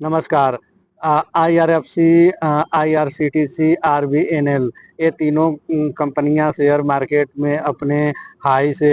नमस्कार। IRFC, IRCTC, RBNL, ये तीनों कंपनियां शेयर मार्केट में अपने हाई से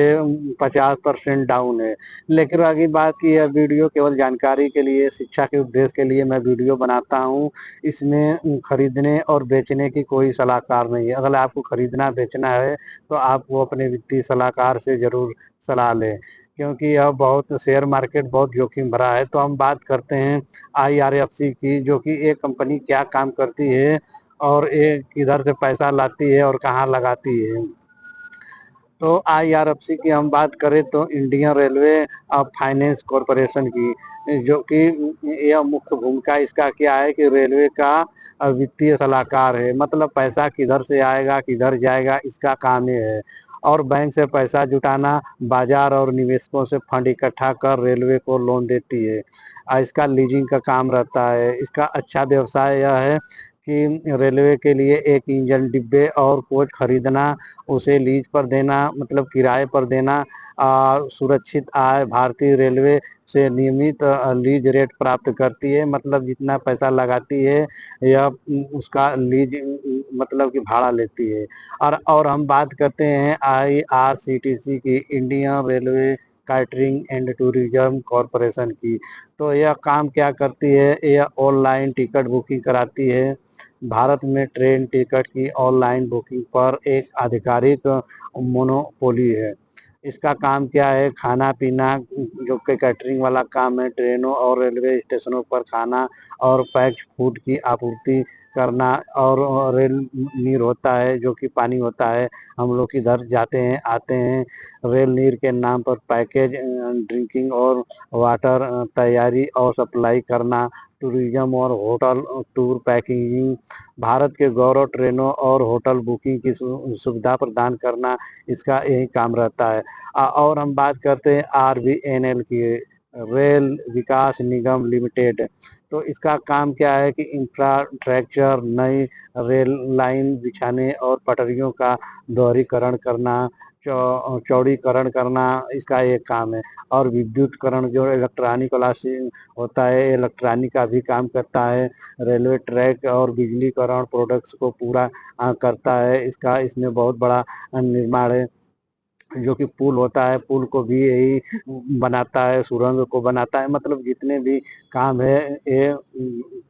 50% डाउन है। लेकिन आगे बात की, यह वीडियो केवल जानकारी के लिए, शिक्षा के उद्देश्य के लिए मैं वीडियो बनाता हूँ। इसमें खरीदने और बेचने की कोई सलाहकार नहीं है। अगर आपको खरीदना बेचना है तो आप वो अपने वित्तीय सलाहकार से जरूर सलाह लें, क्योंकि यह बहुत शेयर मार्केट बहुत जोखिम भरा है। तो हम बात करते हैं आईआरएफसी की, जो कि एक कंपनी क्या काम करती है और ये किधर से पैसा लाती है और कहाँ लगाती है। तो आईआरएफसी की हम बात करें तो इंडियन रेलवे फाइनेंस कॉरपोरेशन की, जो कि यह मुख्य भूमिका इसका क्या है कि रेलवे का वित्तीय सलाहकार है। मतलब पैसा किधर से आएगा किधर जाएगा इसका काम ये है। और बैंक से पैसा जुटाना, बाजार और निवेशकों से फंड इकट्ठा कर रेलवे को लोन देती है। इसका लीजिंग का काम रहता है। इसका अच्छा व्यवसाय यह है कि रेलवे के लिए एक इंजन, डिब्बे और कोच खरीदना, उसे लीज पर देना, मतलब किराए पर देना। सुरक्षित आय, भारतीय रेलवे से नियमित लीज रेट प्राप्त करती है। मतलब जितना पैसा लगाती है यह उसका लीज मतलब कि भाड़ा लेती है। और हम बात करते हैं आईआरसीटीसी की, Indian railway catering and tourism corporation की। तो यह काम क्या करती है, यह ऑनलाइन टिकट बुकिंग कराती है। भारत में ट्रेन टिकट की ऑनलाइन बुकिंग पर एक आधिकारिक मोनोपोली है। इसका काम क्या है, खाना पीना, जो कि कैटरिंग वाला काम है, ट्रेनों और रेलवे स्टेशनों पर खाना और पैक्ड फूड की आपूर्ति करना। और रेल नीर होता है, जो कि पानी होता है, हम लोग इधर जाते हैं आते हैं। रेल नीर के नाम पर पैकेज ड्रिंकिंग और वाटर तैयारी और सप्लाई करना। टूरिज्म और होटल टूर पैकेजिंग, भारत के गौरव ट्रेनों और होटल बुकिंग की सुविधा प्रदान करना, इसका यही काम रहता है। और हम बात करते हैं आरबीएनएल की, रेल विकास निगम लिमिटेड। तो इसका काम क्या है कि इंफ्रास्ट्रक्चर, नई रेल लाइन बिछाने और पटरियों का दोहरीकरण करना, चौड़ीकरण करना, इसका एक काम है। और विद्युतकरण, जो इलेक्ट्रॉनिक वाला होता है, इलेक्ट्रॉनिक का भी काम करता है। रेलवे ट्रैक और बिजलीकरण प्रोडक्ट्स को पूरा करता है। इसका इसमें बहुत बड़ा निर्माण है। जो कि पुल होता है, पुल को भी यही बनाता है, सुरंग को बनाता है। मतलब जितने भी काम है ये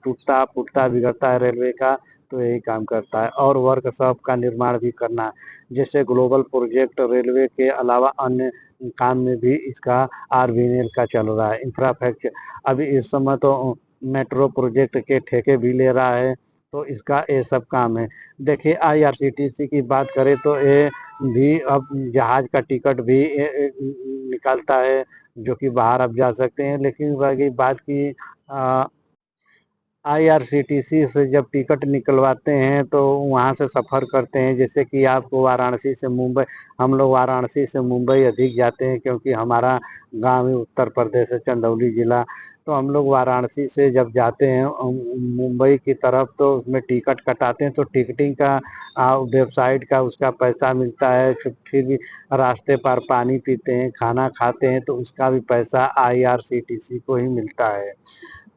टूटता फूटता बिगड़ता है रेलवे का, तो यही काम करता है। और वर्कशॉप का निर्माण भी करना, जैसे ग्लोबल प्रोजेक्ट रेलवे के अलावा अन्य काम में भी इसका आरबीएनएल का चल रहा है। इंफ्रास्ट्रक्चर अभी इस समय तो मेट्रो प्रोजेक्ट के ठेके भी ले रहा है। तो इसका ये सब काम है। देखिए आईआरसीटीसी की बात करें तो ये भी अब जहाज का टिकट भी निकालता है, जो कि बाहर अब जा सकते हैं। लेकिन रही बात की आईआरसीटीसी से जब टिकट निकलवाते हैं तो वहाँ से सफ़र करते हैं, जैसे कि आपको वाराणसी से मुंबई, हम लोग वाराणसी से मुंबई अधिक जाते हैं क्योंकि हमारा गांव ही उत्तर प्रदेश है, चंदौली जिला। तो हम लोग वाराणसी से जब जाते हैं मुंबई की तरफ, तो उसमें टिकट कटाते हैं। तो टिकटिंग का वेबसाइट का उसका पैसा मिलता है। फिर भी रास्ते पर पानी पीते हैं, खाना खाते हैं, तो उसका भी पैसा आईआरसीटीसी को ही मिलता है।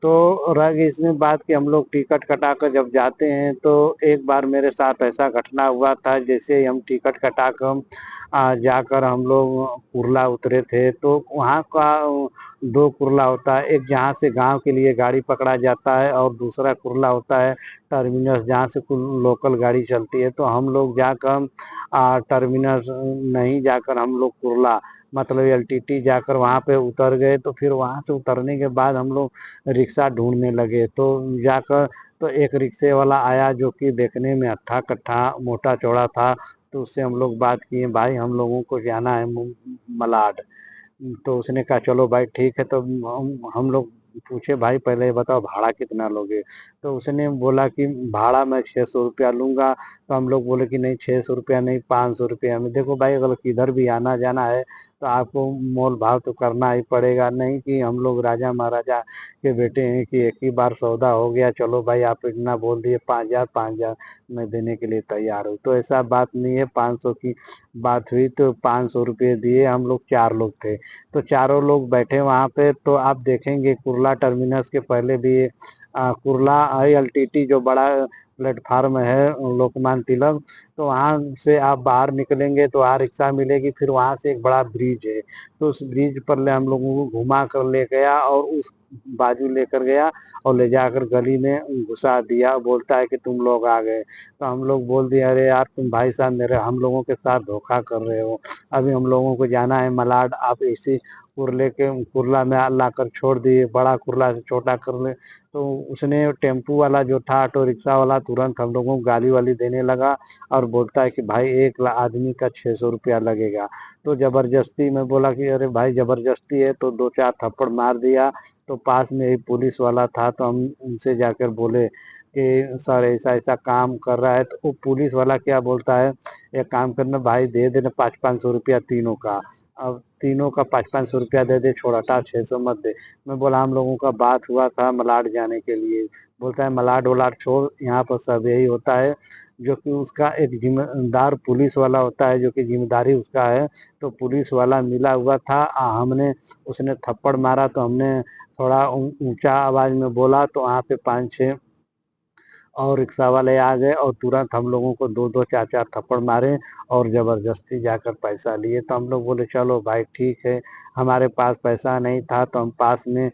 तो रह गई इसमें बात कि हम लोग टिकट कटा कर जब जाते हैं, तो एक बार मेरे साथ ऐसा घटना हुआ था। जैसे ही हम टिकट कटा कर जाकर हम लोग कुर्ला उतरे थे, तो वहाँ का दो कुर्ला होता है। एक जहाँ से गांव के लिए गाड़ी पकड़ा जाता है और दूसरा कुर्ला होता है टर्मिनस, जहाँ से लोकल गाड़ी चलती है। तो हम लोग जाकर टर्मिनस नहीं जाकर हम लोग कुर्ला, मतलब एलटीटी जाकर वहाँ पे उतर गए। तो फिर वहाँ से उतरने के बाद हम लोग रिक्शा ढूंढने लगे। तो जाकर तो एक रिक्शे वाला आया, जो कि देखने में अट्ठा कट्ठा मोटा चौड़ा था। तो उससे हम लोग बात किए, भाई हम लोगों को जाना है मलाड। तो उसने कहा चलो भाई ठीक है। तो हम लोग पूछे, भाई पहले ये बताओ भाड़ा कितना लोगे। तो उसने बोला कि भाड़ा मैं 600 रुपया लूंगा। तो हम लोग बोले कि नहीं 600 रुपया नहीं, 500 रुपया में। देखो भाई अगर किधर भी आना जाना है तो आपको मोल भाव तो करना ही पड़ेगा। नहीं कि हम लोग राजा महाराजा के बेटे हैं कि एक ही बार सौदा हो गया, चलो भाई आप इतना बोल दिए, 5,000 5,000 मैं देने के लिए तैयार हूँ। तो ऐसा बात नहीं है। 500 की बात हुई तो 500 रुपये दिए। हम लोग 4 लोग थे, तो चारों लोग बैठे वहां पे। तो आप देखेंगे कुर्ला कुर्ला टर्मिनस के पहले भी कुर्ला ILTT जो बड़ा प्लेटफार्म है लोकमान्य तिलक, तो वहाँ से आप बाहर निकलेंगे तो वहाँ रिक्शा मिलेगी, फिर वहाँ से एक बड़ा ब्रिज है, तो उस ब्रिज पर ले हम लोगों को घुमा कर ले गया और उस बाजू लेकर गया और ले जाकर गली में घुसा दिया, बोलता है कि तुम लोग आ गए। तो हम लोग बोल दिए अरे यार तुम भाई साहब मेरे हम लोगों के साथ धोखा कर रहे हो, अभी हम लोगों को जाना है मलाड, आप इसी कुर्ला में ला कर छोड़ दिए, बड़ा कुर्ला से छोटा कर ले। तो उसने टेम्पू वाला जो था ऑटो रिक्शा वाला तुरंत हम लोगों को गाली वाली देने लगा और बोलता है कि भाई एक आदमी का 600 रुपया लगेगा। तो जबरदस्ती में बोला कि अरे भाई जबरदस्ती है, तो दो चार थप्पड़ मार दिया। तो पास में ही पुलिस वाला था, तो हम उनसे जाकर बोले कि सर ऐसा ऐसा काम कर रहा है। तो वो पुलिस वाला क्या बोलता है, एक काम करना भाई दे देना 500-500 रुपया तीनों का, अब तीनों का 500-500 रुपया दे दे, छोड़ हटा 600 मत दे। मैं बोला हम लोगों का बात हुआ था मलाड जाने के लिए, बोलता है मलाड वलाड छोड़, यहाँ पर सब यही होता है, जो कि उसका एक जिम्मेदार पुलिस वाला होता है जो कि जिम्मेदारी उसका है। तो पुलिस वाला मिला हुआ था, हमने उसने थप्पड़ मारा तो हमने थोड़ा ऊंचा आवाज में बोला, तो वहाँ पे 5-6 और रिक्शा वाले आ गए और तुरंत हम लोगों को दो दो चार चार थप्पड़ मारे और जबरदस्ती जाकर पैसा लिए। तो हम लोग बोले चलो भाई ठीक है, हमारे पास पैसा नहीं था तो हम पास में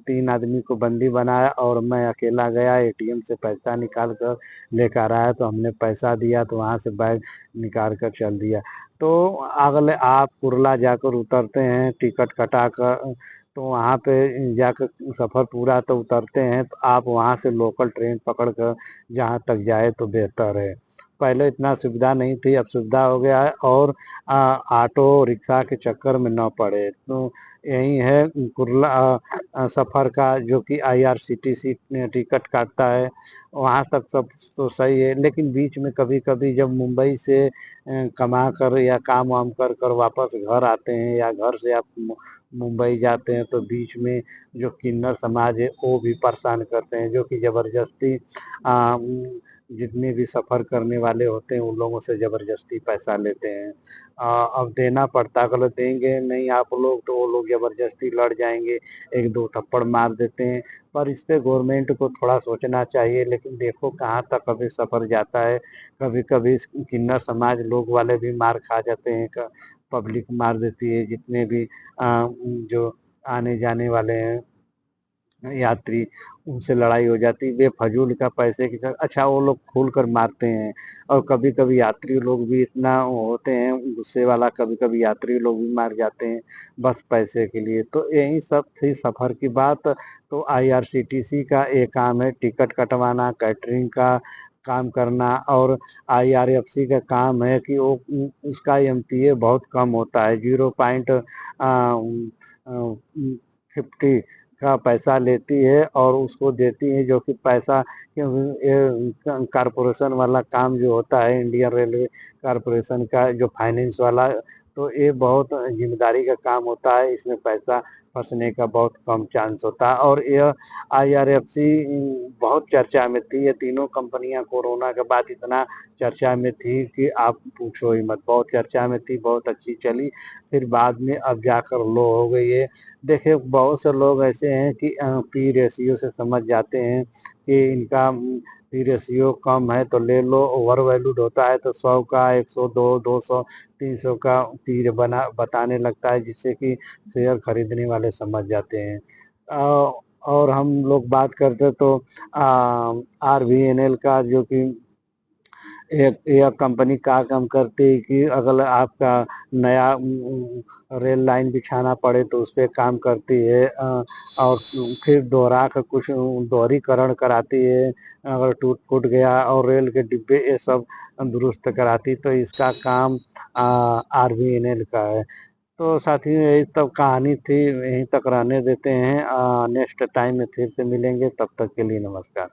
3 आदमी को बंदी बनाया और मैं अकेला गया ATM से पैसा निकाल कर लेकर आया, तो हमने पैसा दिया तो वहाँ से बैग निकाल कर चल दिया। तो अगले आप कुर्ला जाकर उतरते हैं टिकट कटा कर, तो वहाँ पे जाकर सफ़र पूरा तो उतरते हैं, तो आप वहाँ से लोकल ट्रेन पकड़ कर जहाँ तक जाए तो बेहतर है। पहले इतना सुविधा नहीं थी, अब सुविधा हो गया है और ऑटो रिक्शा के चक्कर में न पड़े। तो यही है कुर्ला सफ़र का, जो कि IRCTC टिकट काटता है वहाँ तक सब तो सही है, लेकिन बीच में कभी कभी जब मुंबई से कमा कर या काम वाम कर कर वापस घर आते हैं या घर से आप मुंबई जाते हैं, तो बीच में जो किन्नर समाज है वो भी परेशान करते हैं, जो कि जबरदस्ती जितने भी सफ़र करने वाले होते हैं उन लोगों से जबरदस्ती पैसा लेते हैं। अब देना पड़ता है, अगर देंगे नहीं आप लोग तो वो लोग जबरदस्ती लड़ जाएंगे, एक दो थप्पड़ मार देते हैं। पर इस पे गवर्नमेंट को थोड़ा सोचना चाहिए, लेकिन देखो कहाँ तक अभी सफ़र जाता है। कभी कभी किन्नर समाज लोग वाले भी मार खा जाते हैं, पब्लिक मार देती है, जितने भी जो आने जाने वाले हैं यात्री, उनसे लड़ाई हो जाती है बेफजूल का पैसे की। अच्छा वो लोग खुल कर मारते हैं, और कभी कभी यात्री लोग भी इतना होते हैं गुस्से वाला, कभी कभी यात्री लोग भी मार जाते हैं बस पैसे के लिए। तो यही सब थी सफ़र की बात। तो IRCTC का एक काम है टिकट कटवाना, कैटरिंग का काम करना, और IRFC का काम है कि वो उसका MTA बहुत कम होता है, 0.50 का पैसा लेती है और उसको देती है, जो कि पैसा क्योंकि कारपोरेशन वाला काम जो होता है इंडियन रेलवे कारपोरेशन का जो फाइनेंस वाला, तो ये बहुत जिम्मेदारी का काम होता है, इसमें पैसा फंसने का बहुत कम चांस होता है। और यह IRFC बहुत चर्चा में थी, ये तीनों कंपनियां कोरोना के बाद इतना चर्चा में थी कि आप पूछो ही मत, बहुत चर्चा में थी, बहुत अच्छी चली, फिर बाद में अब जाकर लो हो गई है। देखिए बहुत से लोग ऐसे हैं कि P रेशियो से समझ जाते हैं कि इनका P रेशियो कम है तो ले लो, ओवर वैल्यूड होता है तो 100 का 102 200 300 का P बना बताने लगता है, जिससे कि शेयर खरीदने वाले समझ जाते हैं। और हम लोग बात करते तो RVNL का, जो कि एक यह कंपनी का काम करती है कि अगर आपका नया रेल लाइन बिछाना पड़े तो उस पे काम करती है, और फिर दोहरा कर कुछ दोहरीकरण कराती है, अगर टूट फूट गया, और रेल के डिब्बे ये सब दुरुस्त कराती, तो इसका काम RVNL का है। तो साथियों यही सब कहानी थी, यहीं तक रहने देते हैं, नेक्स्ट टाइम में फिर से मिलेंगे, तब तक के लिए नमस्कार।